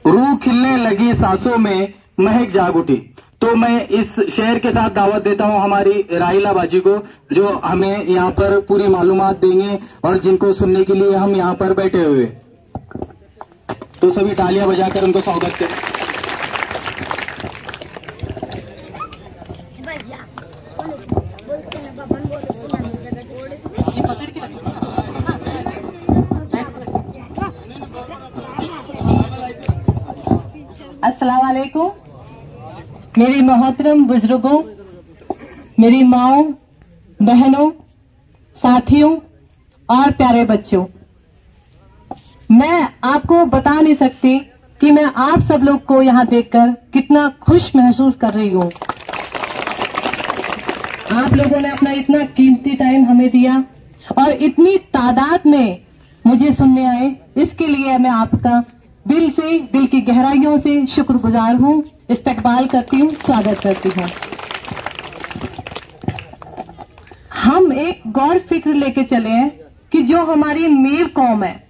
रूह खिलने लगी सांसों में, महक जाग उठी। तो मैं इस शेर के साथ दावत देता हूं हमारी राहिला बाजी को, जो हमें यहाँ पर पूरी मालूमात देंगे और जिनको सुनने के लिए हम यहाँ पर बैठे हुए। तो सभी तालियां बजाकर उनको स्वागत करें। अस्सलाम वालेकुम मेरी मोहतरम बुजुर्गों, मेरी माओ, बहनों, साथियों और प्यारे बच्चों, मैं आपको बता नहीं सकती कि मैं आप सब लोग को यहाँ देखकर कितना खुश महसूस कर रही हूँ। आप लोगों ने अपना इतना कीमती टाइम हमें दिया और इतनी तादाद में मुझे सुनने आए, इसके लिए मैं आपका दिल से, दिल की गहराइयों से शुक्रगुजार हूँ, इस्तकबाल करती हूँ, स्वागत करती हूँ। हम एक गौर फिक्र लेके चले हैं कि जो हमारी मीर कौम है,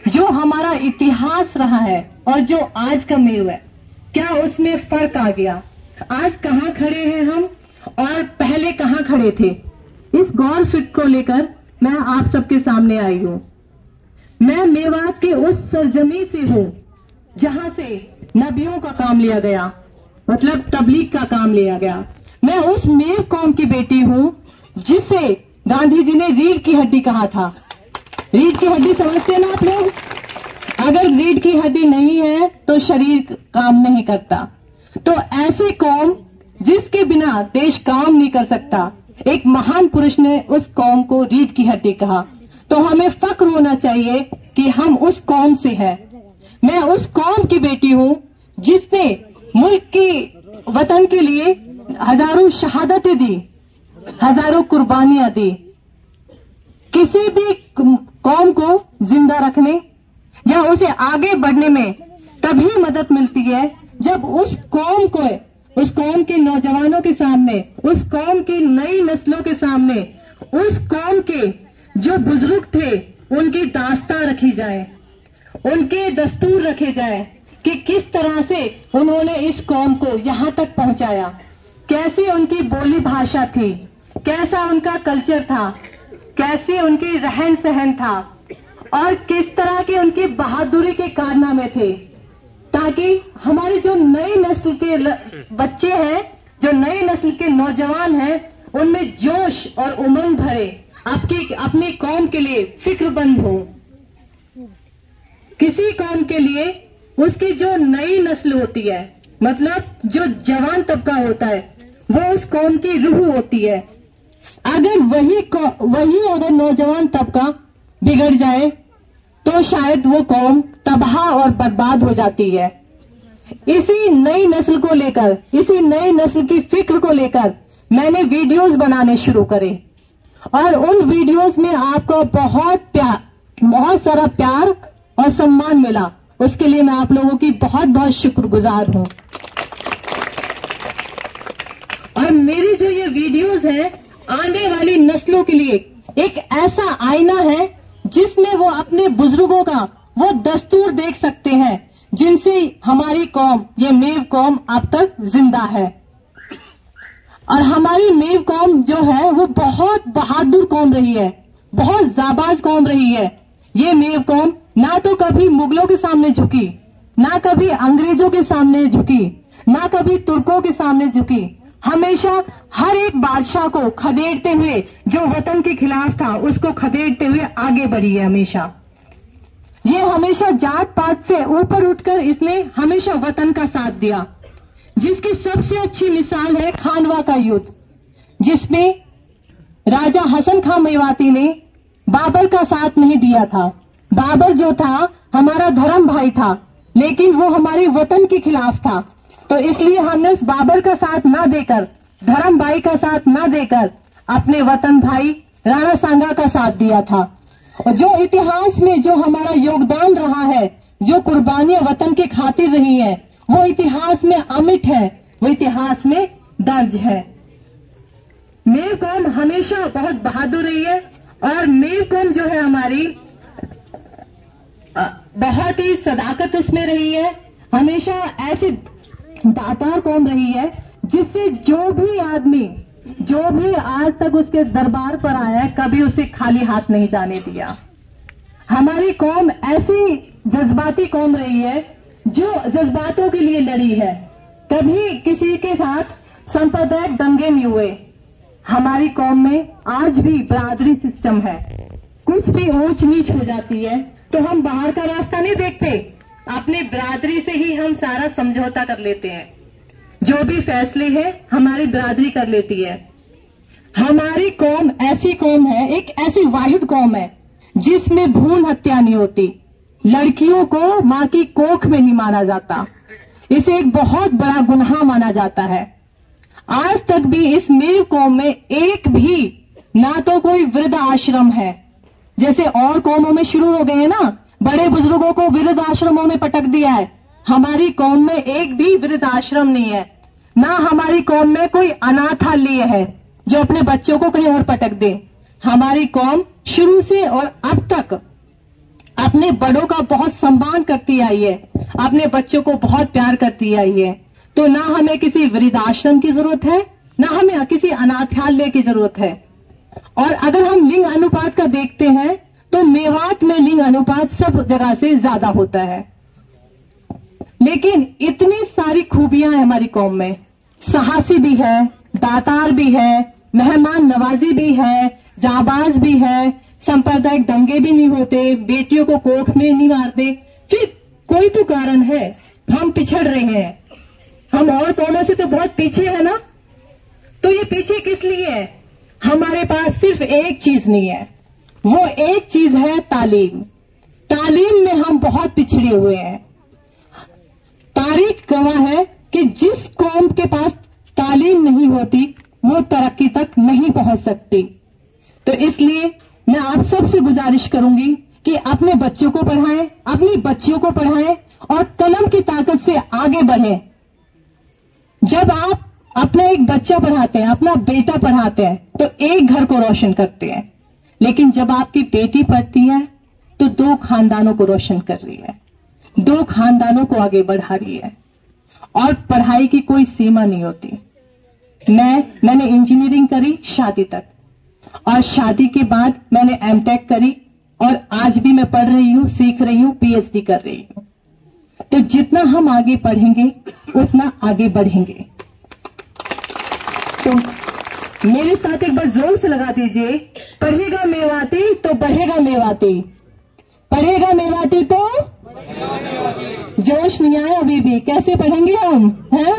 जो हमारा इतिहास रहा है और जो आज का मेव है, क्या उसमें फर्क आ गया? आज कहाँ खड़े हैं हम और पहले कहाँ खड़े थे? इस गौर फिक्र को लेकर मैं आप सबके सामने आई हूँ। मैं मेवात के उस सरजमी से हूँ जहां से नबियों का काम लिया गया, मतलब तबलीग का काम लिया गया। मैं उस मेर कौम की बेटी हूँ जिसे गांधी जी ने रीढ़ की हड्डी कहा था। रीढ़ की हड्डी समझते हैं ना आप लोग? अगर रीढ़ की हड्डी नहीं है तो शरीर काम नहीं करता। तो ऐसी कौम जिसके बिना देश काम नहीं कर सकता, एक महान पुरुष ने उस कौम को रीढ़ की हड्डी कहा। तो हमें फक्र होना चाहिए कि हम उस कौम से हैं। मैं उस कौम की बेटी हूँ जिसने मुल्क की, वतन के लिए हजारों शहादतें दी, हजारों कुर्बानियां दी। किसी भी कौम को जिंदा रखने या उसे आगे बढ़ने में तभी मदद मिलती है जब उस कौम को, उस कौम के नौजवानों के सामने, उस कौम की नई नस्लों के सामने, उस कौम के जो बुजुर्ग थे उनकी दास्तां रखी जाए, उनके दस्तूर रखे जाए कि किस तरह से उन्होंने इस कौम को यहाँ तक पहुंचाया, कैसी उनकी बोली भाषा थी, कैसा उनका कल्चर था, कैसे उनकी रहन सहन था और किस तरह की उनकी बहादुरी के कारनामे थे, ताकि हमारी जो नई नस्ल के बच्चे हैं, जो नई नस्ल के नौजवान हैं, उनमें जोश और उमंग भरे, अपनी कौम के लिए फिक्रमंद हो। किसी कौम के लिए उसकी जो नई नस्ल होती है, मतलब जो जवान तबका होता है, वो उस कौम की रूह होती है। अगर वही अगर नौजवान तबका बिगड़ जाए तो शायद वो कौम तबाह और बर्बाद हो जाती है। इसी नई नस्ल को लेकर, इसी नई नस्ल की फिक्र को लेकर मैंने वीडियोस बनाने शुरू करे और उन वीडियोस में आपको बहुत सारा प्यार और सम्मान मिला। उसके लिए मैं आप लोगों की बहुत बहुत शुक्रगुजार हूं। और मेरी जो ये वीडियोस है, आने वाली नस्लों के लिए एक ऐसा आईना है जिसमें वो अपने बुजुर्गों का वो दस्तूर देख सकते हैं जिनसे हमारी कौम, ये मेव कौम अब तक जिंदा है। और हमारी मेव कौम जो है वो बहुत बहादुर कौम रही है, बहुत जाबाज कौम रही है। ये मेव कौम ना तो कभी मुगलों के सामने झुकी, ना कभी अंग्रेजों के सामने झुकी, ना कभी तुर्कों के सामने झुकी। हमेशा हर एक बादशाह को खदेड़ते हुए, जो वतन के खिलाफ था उसको खदेड़ते हुए आगे बढ़ी है। ये हमेशा जात पात से ऊपर उठकर इसने हमेशा वतन का साथ दिया, जिसकी सबसे अच्छी मिसाल है खानवा का युद्ध, जिसमें राजा हसन खां मेवाती ने बाबर का साथ नहीं दिया था। बाबर जो था हमारा धर्म भाई था, लेकिन वो हमारे वतन के खिलाफ था। तो इसलिए हमने उस बाबर का साथ ना देकर, धर्म भाई का साथ ना देकर, अपने वतन भाई राणा सांगा का साथ दिया था। और जो इतिहास में जो हमारा योगदान रहा है, जो कुर्बानियां वतन के खातिर रही है, वो इतिहास में अमिट है, वो इतिहास में दर्ज है। मेव कौम हमेशा बहुत बहादुर रही है और मेव कौम जो है हमारी बहुत ही सदाकत उसमें रही है, हमेशा ऐसी दातार कौम रही है जिससे जो भी आदमी, जो भी आज तक उसके दरबार पर आया है, कभी उसे खाली हाथ नहीं जाने दिया। हमारी कौम ऐसी जज्बाती कौम रही है जो जज्बातों के लिए लड़ी है, कभी किसी के साथ सांप्रदायिक दंगे नहीं हुए। हमारी कौम में आज भी बरादरी सिस्टम है, कुछ भी ऊंच नीच हो जाती है तो हम बाहर का रास्ता नहीं देखते, अपनी बरादरी से ही हम सारा समझौता कर लेते हैं। जो भी फैसले हैं हमारी बरादरी कर लेती है। हमारी कौम ऐसी कौम है, एक ऐसी वाहिद कौम है जिसमें भ्रूण हत्या नहीं होती, लड़कियों को मां की कोख में नहीं मारा जाता, इसे एक बहुत बड़ा गुनाह माना जाता है। आज तक भी इस मेर कौम में एक भी ना तो कोई वृद्ध आश्रम है, जैसे और कौमों में शुरू हो गए हैं ना, बड़े बुजुर्गों को वृद्ध आश्रमों में पटक दिया है। हमारी कौम में एक भी वृद्ध आश्रम नहीं है, ना हमारी कौम में कोई अनाथालय है जो अपने बच्चों को कहीं और पटक दे। हमारी कौम शुरू से और अब तक अपने बड़ों का बहुत सम्मान करती आई है, अपने बच्चों को बहुत प्यार करती आई है। तो ना हमें किसी वृद्धाश्रम की जरूरत है, ना हमें किसी अनाथालय की जरूरत है। और अगर हम लिंग अनुपात का देखते हैं तो मेवात में लिंग अनुपात सब जगह से ज्यादा होता है, लेकिन इतनी सारी खूबियां हैं हमारी कौम में। साहसी भी है, दातार भी है, मेहमान नवाजी भी है, जाबाज भी है, सांप्रदायिक दंगे भी नहीं होते, बेटियों को कोख में नहीं मारते। फिर कोई तो कारण है, हम पिछड़ रहे हैं, हम और कौमों से तो बहुत पीछे है ना। तो ये पीछे किस लिए है? हमारे पास सिर्फ एक चीज नहीं है, वो एक चीज है तालीम। तालीम में हम बहुत पिछड़े हुए हैं। तारीख गवाह है कि जिस कौम के पास तालीम नहीं होती वो तरक्की तक नहीं पहुंच सकती। तो इसलिए मैं आप सबसे गुजारिश करूंगी कि अपने बच्चों को पढ़ाएं, अपनी बच्चियों को पढ़ाएं और कलम की ताकत से आगे बढ़ें। जब आप अपना एक बच्चा पढ़ाते हैं, अपना बेटा पढ़ाते हैं तो एक घर को रोशन करते हैं, लेकिन जब आपकी बेटी पढ़ती है तो 2 खानदानों को रोशन कर रही है, 2 खानदानों को आगे बढ़ा रही है। और पढ़ाई की कोई सीमा नहीं होती। मैंने इंजीनियरिंग करी शादी तक, और शादी के बाद मैंने एमटेक करी, और आज भी मैं पढ़ रही हूं, सीख रही हूं, पीएचडी कर रही हूं। तो जितना हम आगे पढ़ेंगे उतना आगे बढ़ेंगे। तो मेरे साथ एक बार जोर से लगा दीजिए, पढ़ेगा मेवाती तो बढ़ेगा मेवाती, पढ़ेगा मेवाती तो जोश नहीं आया अभी भी। कैसे पढ़ेंगे हम, हैं?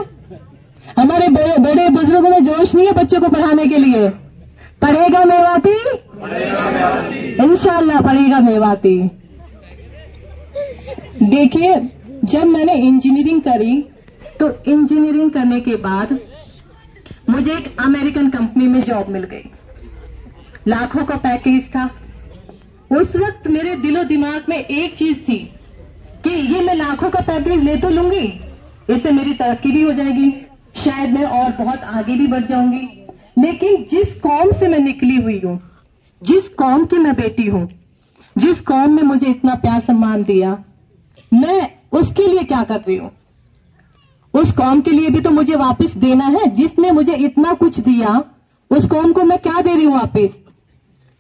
हमारे बड़े बुजुर्गों में जोश नहीं है बच्चों को पढ़ाने के लिए। पढ़ेगा मेवाती, इंशाअल्लाह पढ़ेगा मेवाती। देखिए, जब मैंने इंजीनियरिंग करी तो इंजीनियरिंग करने के बाद मुझे एक अमेरिकन कंपनी में जॉब मिल गई, लाखों का पैकेज था। उस वक्त मेरे दिलो दिमाग में एक चीज थी कि ये मैं लाखों का पैकेज ले तो लूंगी, इससे मेरी तरक्की भी हो जाएगी, शायद मैं और बहुत आगे भी बढ़ जाऊंगी। लेकिन जिस कौम से मैं निकली हुई हूं, जिस कौम की मैं बेटी हूं, जिस कौम ने मुझे इतना प्यार सम्मान दिया, मैं उसके लिए क्या कर रही हूं? उस कौम के लिए भी तो मुझे वापस देना है। जिसने मुझे इतना कुछ दिया उस कौम को मैं क्या दे रही हूं वापस?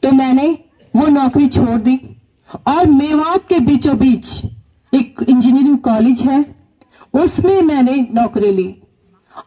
तो मैंने वो नौकरी छोड़ दी और मेवात के बीचों बीच एक इंजीनियरिंग कॉलेज है, उसमें मैंने नौकरी ली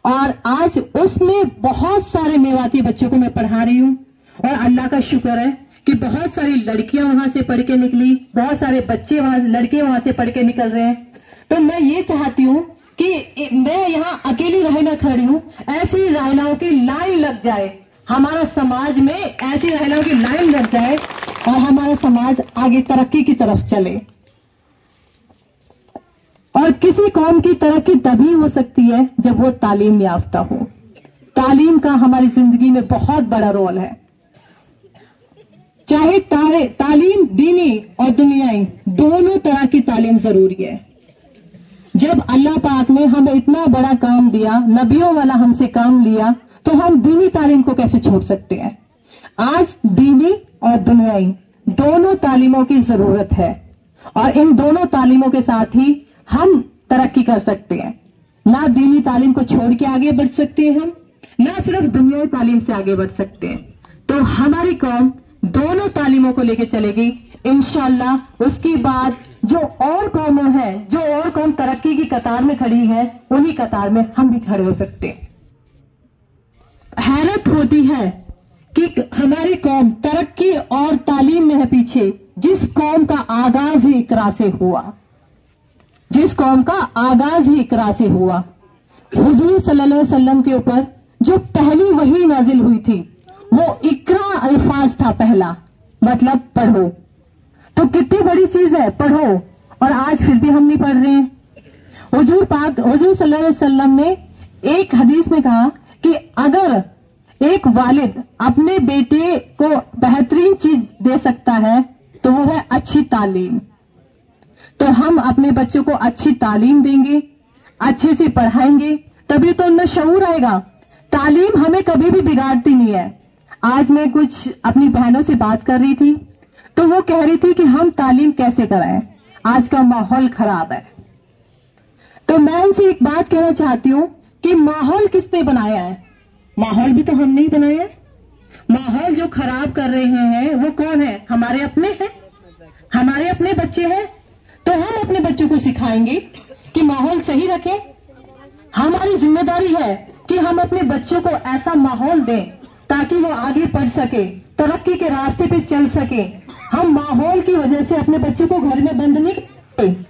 और आज उसमें बहुत सारे मेवाती बच्चों को मैं पढ़ा रही हूं। और अल्लाह का शुक्र है कि बहुत सारी लड़कियां वहां से पढ़ के निकली, बहुत सारे बच्चे लड़के वहां से पढ़ के निकल रहे हैं। तो मैं ये चाहती हूं कि मैं यहाँ अकेली रह ना खड़ी हूं, ऐसी राहलाओं की लाइन लग जाए, हमारा समाज में ऐसी राहलाओं की लाइन लग जाए और हमारा समाज आगे तरक्की की तरफ चले। और किसी कौम की तरक्की तभी हो सकती है जब वो तालीम याफ्ता हो। तालीम का हमारी जिंदगी में बहुत बड़ा रोल है। चाहे तालीम दीनी और दुनियाई दोनों तरह की तालीम जरूरी है। जब अल्लाह पाक ने हमें इतना बड़ा काम दिया, नबियों वाला हमसे काम लिया, तो हम दीनी तालीम को कैसे छोड़ सकते हैं? आज दीनी और दुनियाई दोनों तालीमों की जरूरत है। और इन दोनों तालीमों के साथ ही हम तरक्की कर सकते हैं। ना दीनी तालीम को छोड़ के आगे बढ़ सकते हैं हम, ना सिर्फ दुनियावी तालीम से आगे बढ़ सकते हैं। तो हमारी कौम दोनों तालीमों को लेके चलेगी इंशाअल्लाह। उसके बाद जो और कौमें हैं, जो और कौम तरक्की की कतार में खड़ी है, उन्हीं कतार में हम भी खड़े हो सकते हैं। हैरत होती है कि हमारी कौम तरक्की और तालीम में है पीछे, जिस कौम का आगाज ही इकरा से हुआ, जिस कौम का आगाज ही इकरा से हुआ। हुजूर सल्लल्लाहु अलैहि वसल्लम के ऊपर जो पहली वही नाजिल हुई थी वो इकरा अल्फाज था पहला, मतलब पढ़ो। तो कितनी बड़ी चीज है पढ़ो, और आज फिर भी हम नहीं पढ़ रहे हैं। हुजूर सल्लल्लाहु अलैहि वसल्लम ने एक हदीस में कहा कि अगर एक वालिद अपने बेटे को बेहतरीन चीज दे सकता है तो वो है अच्छी तालीम। तो हम अपने बच्चों को अच्छी तालीम देंगे, अच्छे से पढ़ाएंगे, तभी तो उनमें शऊर आएगा। तालीम हमें कभी भी बिगाड़ती नहीं है। आज मैं कुछ अपनी बहनों से बात कर रही थी तो वो कह रही थी कि हम तालीम कैसे कराएं, आज का माहौल खराब है। तो मैं उनसे एक बात कहना चाहती हूं कि माहौल किसने बनाया है? माहौल भी तो हमने ही बनाया है। माहौल जो खराब कर रहे हैं वो कौन है? हमारे अपने हैं, हमारे अपने बच्चे हैं। तो हम अपने बच्चों को सिखाएंगे कि माहौल सही रखें। हमारी जिम्मेदारी है कि हम अपने बच्चों को ऐसा माहौल दें ताकि वो आगे बढ़ सके, तरक्की के रास्ते पे चल सके। हम माहौल की वजह से अपने बच्चों को घर में बंद नहीं करेंगे।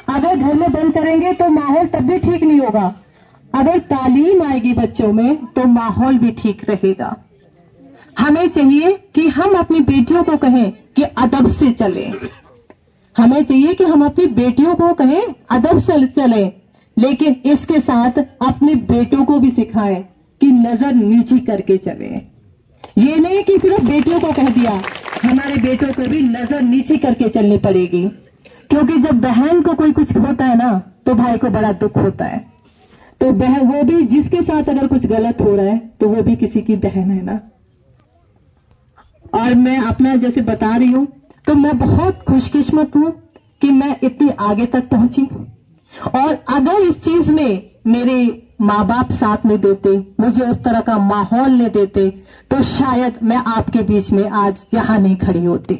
अगर घर में बंद करेंगे तो माहौल तब भी ठीक नहीं होगा। अगर तालीम आएगी बच्चों में तो माहौल भी ठीक रहेगा। हमें चाहिए कि हम अपनी बेटियों को कहें कि अदब से चलें। हमें चाहिए कि हम अपनी बेटियों को कहें अदब से चलें, लेकिन इसके साथ अपने बेटों को भी सिखाएं कि नजर नीची करके चलें। ये नहीं कि सिर्फ बेटियों को कह दिया, हमारे बेटों को भी नजर नीची करके चलनी पड़ेगी। क्योंकि जब बहन को कोई कुछ होता है ना तो भाई को बड़ा दुख होता है। तो बहन, वो भी जिसके साथ अगर कुछ गलत हो रहा है तो वो भी किसी की बहन है ना। और मैं अपना जैसे बता रही हूं तो मैं बहुत खुशकिस्मत हूं कि मैं इतनी आगे तक पहुंची। और अगर इस चीज में मेरे माँ बाप साथ नहीं देते, मुझे उस तरह का माहौल नहीं देते, तो शायद मैं आपके बीच में आज यहां नहीं खड़ी होती।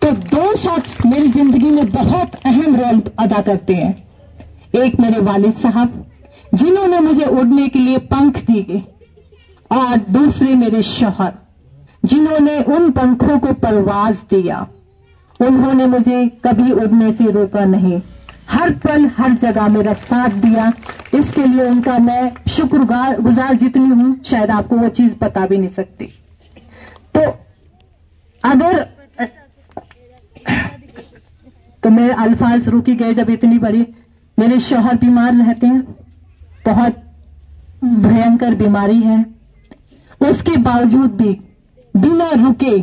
तो दो शख्स मेरी जिंदगी में बहुत अहम रोल अदा करते हैं। एक मेरे वालिद साहब जिन्होंने मुझे उड़ने के लिए पंख दिए, और दूसरे मेरे शौहर जिन्होंने उन पंखों को परवाज दिया। उन्होंने मुझे कभी उड़ने से रोका नहीं, हर पल हर जगह मेरा साथ दिया। इसके लिए उनका मैं शुक्रगुजार जितनी हूं शायद आपको वो चीज बता भी नहीं सकती। तो अगर तो मेरे अल्फाज रुकी गए जब इतनी बड़ी। मेरे शौहर बीमार रहते हैं, बहुत भयंकर बीमारी है, उसके बावजूद भी बिना रुके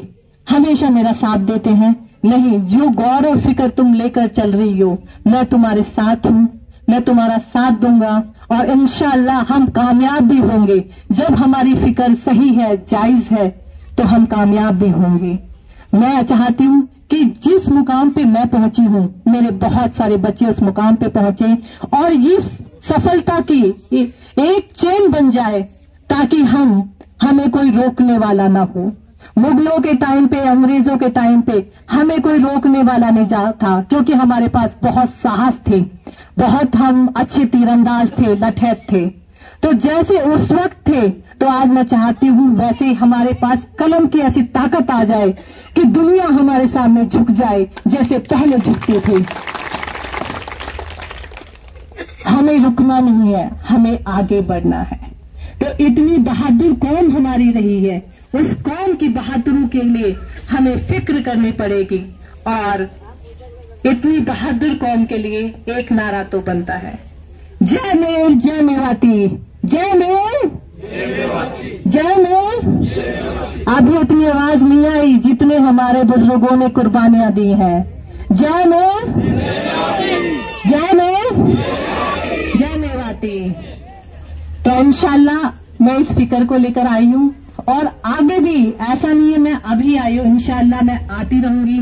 हमेशा मेरा साथ देते हैं। नहीं, जो गौर और फिक्र तुम लेकर चल रही हो, मैं तुम्हारे साथ हूं, मैं तुम्हारा साथ दूंगा, और इंशाअल्लाह हम कामयाब भी होंगे। जब हमारी फिक्र सही है, जायज है, तो हम कामयाब भी होंगे। मैं चाहती हूं कि जिस मुकाम पे मैं पहुंची हूं, मेरे बहुत सारे बच्चे उस मुकाम पे पहुंचे, और इस सफलता की एक चेन बन जाए ताकि हमें कोई रोकने वाला ना हो। मुगलों के टाइम पे, अंग्रेजों के टाइम पे हमें कोई रोकने वाला नहीं था, क्योंकि हमारे पास बहुत साहस थे, बहुत हम अच्छे तीरंदाज थे, लठैत थे। तो जैसे उस वक्त थे, तो आज मैं चाहती हूं वैसे हमारे पास कलम की ऐसी ताकत आ जाए कि दुनिया हमारे सामने झुक जाए जैसे पहले झुकते थे। हमें रुकना नहीं है, हमें आगे बढ़ना है। तो इतनी बहादुर कौम हमारी रही है, उस कौम की बहादुरी के लिए हमें फिक्र करनी पड़ेगी। और इतनी बहादुर कौम के लिए एक नारा तो बनता है, जय मेर जय मेवाती, जय मेर जय मेर। अभी इतनी आवाज नहीं आई जितने हमारे बुजुर्गों ने कुर्बानियां दी हैं। जय मेर जय मेर जय मेवाती। तो इंशाल्लाह मैं इस फिक्र को लेकर आई हूं, और आगे भी ऐसा नहीं है मैं अभी आई हूं, इंशाल्लाह मैं आती रहूंगी।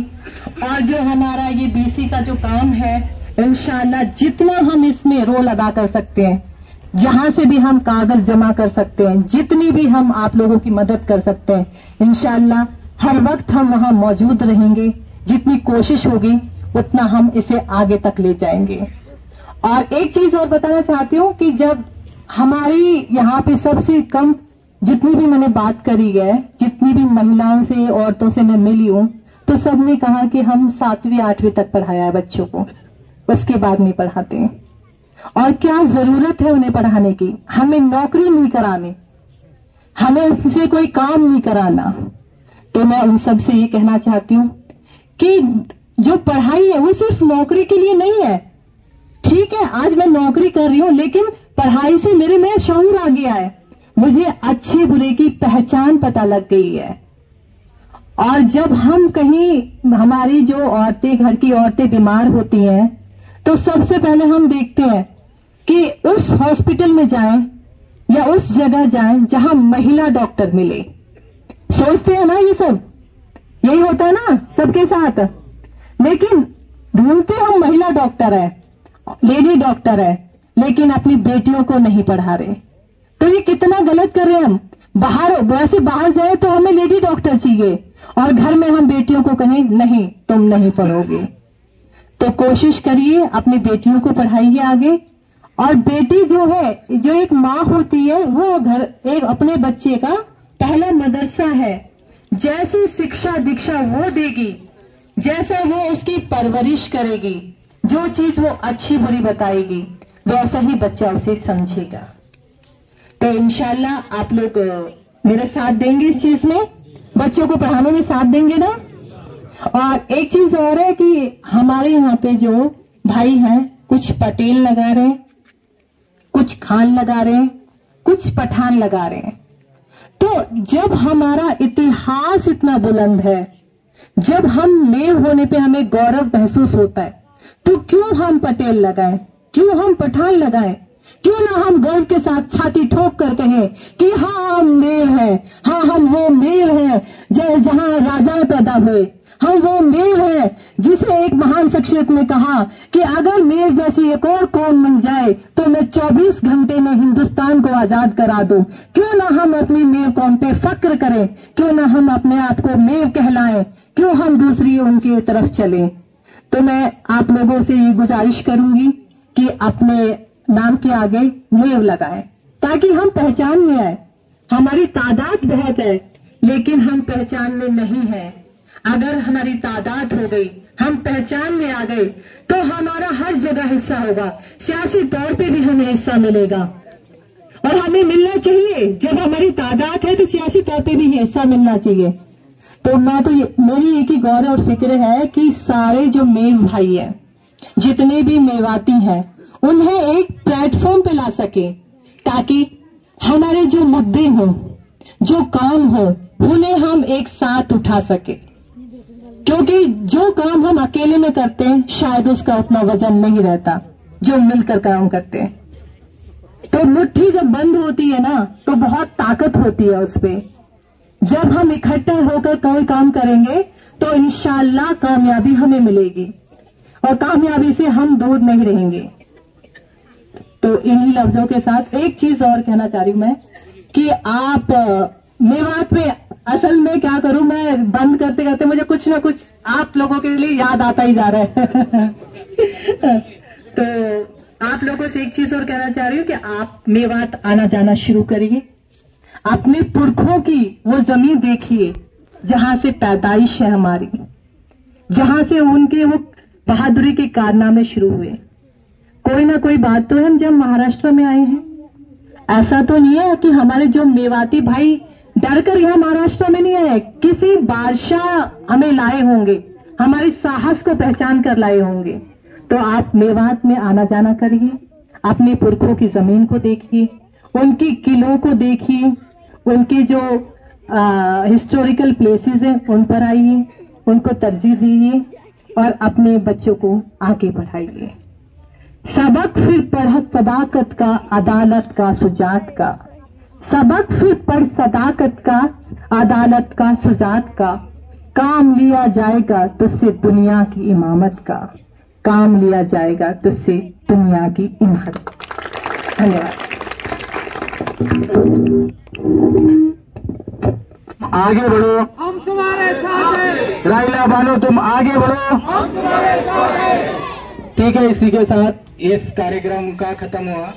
और जो हमारा ये बीसी का जो काम है, इंशाल्लाह जितना हम इसमें रोल अदा कर सकते हैं, जहां से भी हम कागज जमा कर सकते हैं, जितनी भी हम आप लोगों की मदद कर सकते हैं, इंशाल्लाह हर वक्त हम वहां मौजूद रहेंगे। जितनी कोशिश होगी उतना हम इसे आगे तक ले जाएंगे। और एक चीज और बताना चाहती हूँ कि जब हमारी यहाँ पे सबसे कम जितनी भी मैंने बात करी है, जितनी भी महिलाओं से औरतों से मैं मिली हूँ, तो सबने कहा कि हम 7वीं 8वीं तक पढ़ाया है बच्चों को, उसके बाद नहीं पढ़ाते हैं। और क्या जरूरत है उन्हें पढ़ाने की? हमें नौकरी नहीं करानी, हमें इससे कोई काम नहीं कराना। तो मैं उन सब से ये कहना चाहती हूँ कि जो पढ़ाई है वो सिर्फ नौकरी के लिए नहीं है। ठीक है, आज मैं नौकरी कर रही हूँ, लेकिन पढ़ाई से मेरे में शऊर आ गया है, मुझे अच्छे बुरे की पहचान पता लग गई है। और जब हम कहीं, हमारी जो औरतें, घर की औरतें बीमार होती हैं, तो सबसे पहले हम देखते हैं कि उस हॉस्पिटल में जाएं या उस जगह जाएं जहां महिला डॉक्टर मिले। सोचते हैं ना, ये सब यही होता है ना सबके साथ, लेकिन ढूंढते हम महिला डॉक्टर है, लेडी डॉक्टर है, लेकिन अपनी बेटियों को नहीं पढ़ा रहे। तो ये कितना गलत कर रहे हैं हम। बाहर, वैसे बाहर जाए तो हमें लेडी डॉक्टर चाहिए, और घर में हम बेटियों को कहें नहीं तुम नहीं पढ़ोगे। तो कोशिश करिए, अपनी बेटियों को पढ़ाइए आगे। और बेटी जो है, जो एक माँ होती है, वो घर एक अपने बच्चे का पहला मदरसा है। जैसी शिक्षा दीक्षा वो देगी, जैसा वो उसकी परवरिश करेगी, जो चीज वो अच्छी बुरी बताएगी, वैसा ही बच्चा उसे समझेगा। तो इंशाल्लाह आप लोग मेरा साथ देंगे इस चीज में, बच्चों को पढ़ाने में साथ देंगे ना। और एक चीज और है कि हमारे यहाँ पे जो भाई हैं, कुछ पटेल लगा रहे हैं, कुछ खान लगा रहे हैं, कुछ पठान लगा रहे हैं। तो जब हमारा इतिहास इतना बुलंद है, जब हम मेव होने पे हमें गौरव महसूस होता है, तो क्यों हम पटेल लगाएं, क्यों हम पठान लगाएं? क्यों ना हम गर्व के साथ छाती ठोक कर कहें कि हाँ हम मेव हैं, हाँ हम वो मेव हैं जहां राजा पैदा हुए, हम वो मेव है जिसे एक महान शख्सियत ने कहा कि अगर मेव जैसी एक और कौम मिल जाए तो मैं 24 घंटे में हिंदुस्तान को आजाद करा दूं। क्यों ना हम अपनी मेव कौम पे फक्र करें, क्यों ना हम अपने आप को मेव कहलाएं, क्यों हम दूसरी उनकी तरफ चलें। तो मैं आप लोगों से ये गुजारिश करूंगी कि अपने नाम के आगे मेव लगाएं, ताकि हम पहचान में आए। हमारी तादाद बहुत है, लेकिन हम पहचान में नहीं है। अगर हमारी तादाद हो गई, हम पहचान में आ गए, तो हमारा हर जगह हिस्सा होगा, सियासी तौर पे भी हमें हिस्सा मिलेगा। और हमें मिलना चाहिए, जब हमारी तादाद है तो सियासी तौर पे भी हिस्सा मिलना चाहिए। तो मैं तो मेरी एक ही गौर और फिक्र है कि सारे जो मेव भाई हैं, जितने भी मेवाती हैं, उन्हें एक प्लेटफॉर्म पे ला सके, ताकि हमारे जो मुद्दे हों, जो काम हो, उन्हें हम एक साथ उठा सके। क्योंकि जो काम हम अकेले में करते हैं, शायद उसका उतना वजन नहीं रहता जो मिलकर काम करते हैं। तो मुट्ठी जब बंद होती है ना, तो बहुत ताकत होती है उसपे। जब हम इकट्ठा होकर कोई काम करेंगे तो इंशाअल्लाह कामयाबी हमें मिलेगी, और कामयाबी से हम दूर नहीं रहेंगे। तो इन्हीं लफ्जों के साथ एक चीज और कहना चाह रही हूं मैं कि आप मेवात में, असल में क्या करूं, मैं बंद करते करते मुझे कुछ ना कुछ आप लोगों के लिए याद आता ही जा रहा है। तो आप लोगों से एक चीज और कहना चाह रही हूँ कि आप मेवात आना जाना शुरू करिए। अपने पुरखों की वो जमीन देखिए जहां से पैदाइश है हमारी, जहां से उनके वो बहादुरी के कारनामे शुरू हुए। कोई ना कोई बात तो है, हम जब महाराष्ट्र में आए हैं, ऐसा तो नहीं है कि हमारे जो मेवाती भाई डर कर यहाँ महाराष्ट्र में नहीं आए, किसी बादशाह हमें लाए होंगे, हमारी साहस को पहचान कर लाए होंगे। तो आप मेवात में आना जाना करिए, अपने पुरखों की जमीन को देखिए, उनकी किलों को देखिए, उनकी जो हिस्टोरिकल प्लेसेस हैं उन पर आइए, उनको तरजीह दीजिए और अपने बच्चों को आगे बढ़ाइए। सबक फिर पढ़ सदाकत का, अदालत का, सुजात का। सबक फिर पढ़ सदाकत का, अदालत का, सुजात का। काम लिया जाएगा तुझसे दुनिया की इमामत का, काम लिया जाएगा तुझसे दुनिया की इमारत का। धन्यवाद। आगे बढ़ो, हम तुम्हारे साथ हैं। राइला बानो तुम आगे बढ़ो, हम तुम्हारे साथ हैं। ठीक है। इसी के साथ इस कार्यक्रम का खत्म हुआ।